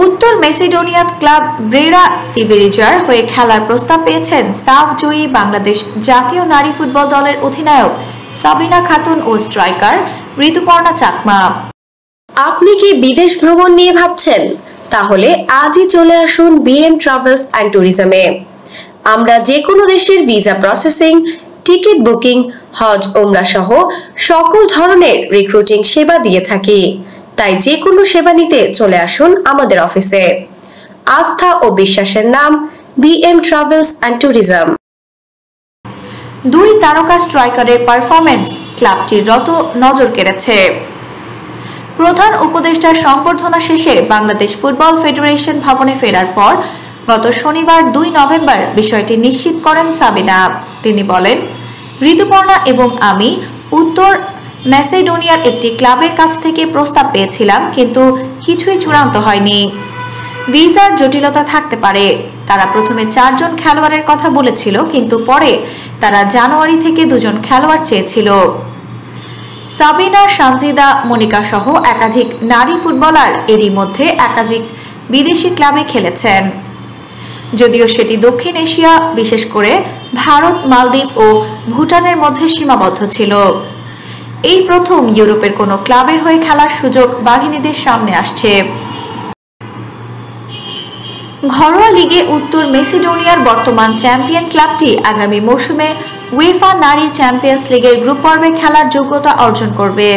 উত্তর Macedonia club ব্রেরা তিবেরিজার হয়ে খেলার প্রস্তাব পেয়েছেন সাফ জয়ী বাংলাদেশ জাতীয় নারী ফুটবল দলের অধিনায়ক সাবিনা খাতুন ও স্ট্রাইকার ঋতুপর্ণা চাকমা। আপনি কি বিদেশ ভ্রমণ নিয়ে ভাবছেন? তাহলে আজই চলে আসুন বিএম ট্রাভেলস অ্যান্ড ট্যুরিজমে। আমরা যে কোনো দেশের ভিসা প্রসেসিং, টিকিট বুকিং, হজ ওমরা সহ সকল ধরনের রিক্রুটিং সেবা দিয়ে থাকি। তাই যে কোনো সেবা নিতে চলে আসুন আমাদের অফিসে। আস্থা ও বিশ্বাসের নাম বিএম ট্রাভেলস অ্যান্ড ট্যুরিজম। দুই তারকা স্ট্রাইকারের পারফরম্যান্স ক্লাবটির নজর কেড়েছে। প্রধান উপদেষ্টার সংবর্ধনা শেষে বাংলাদেশ ফুটবল ফেডারেশন ভবনে ফেরার পর গত শনিবার 2 নভেম্বর বিষয়টি নিশ্চিত করেন সাবিনা। তিনি বলেন, ঋতুপর্ণা এবং আমি উত্তর ম্যাসেডোনিয়ার একটি ক্লাবের কাছ থেকে প্রস্তাব পেয়েছিলাম, কিন্তু কিছুই চূড়ান্ত হয়নি। ভিসার জটিলতা থাকতে পারে। তারা প্রথমে 4 জন খেলোয়াড়ের কথা বলেছিল, কিন্তু পরে তারা জানুয়ারি থেকে 2 জন খেলোয়াড় চেয়েছিল। সাবিনা, সানজিদা, মনিকা সহ একাধিক নারী ফুটবলার এরই মধ্যে একাধিক বিদেশি ক্লাবে খেলেছেন, যদিও সেটি দক্ষিণ এশিয়া, বিশেষ করে ভারত, মালদ্বীপ ও ভুটানের মধ্যে সীমাবদ্ধ ছিল। এই প্রথম ইউরোপের কোনো ক্লাবের হয়ে খেলার সুযোগ বাঘিনীদের সামনে আসছে। ঘরোয়া লিগে উত্তর মেসিডোনিয়ার বর্তমান চ্যাম্পিয়ন ক্লাবটি আগামী মৌসুমে উয়েফা নারী চ্যাম্পিয়ন্স লিগের গ্রুপ পর্বে খেলার যোগ্যতা অর্জন করবে।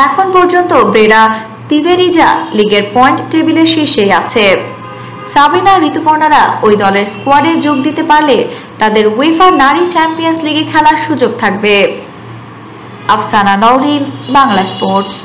এখন পর্যন্ত ব্রেরা তিবেরিজা লিগের পয়েন্ট টেবিলের শীর্ষেই আছে। সাবিনা, ঋতুপর্ণারা ওই দলের স্কোয়াডে যোগ দিতে পারলে তাদের উয়েফা নারী চ্যাম্পিয়ন্স লিগে খেলার সুযোগ থাকবে। আফসানা নওরিন, বাংলা স্পোর্টস।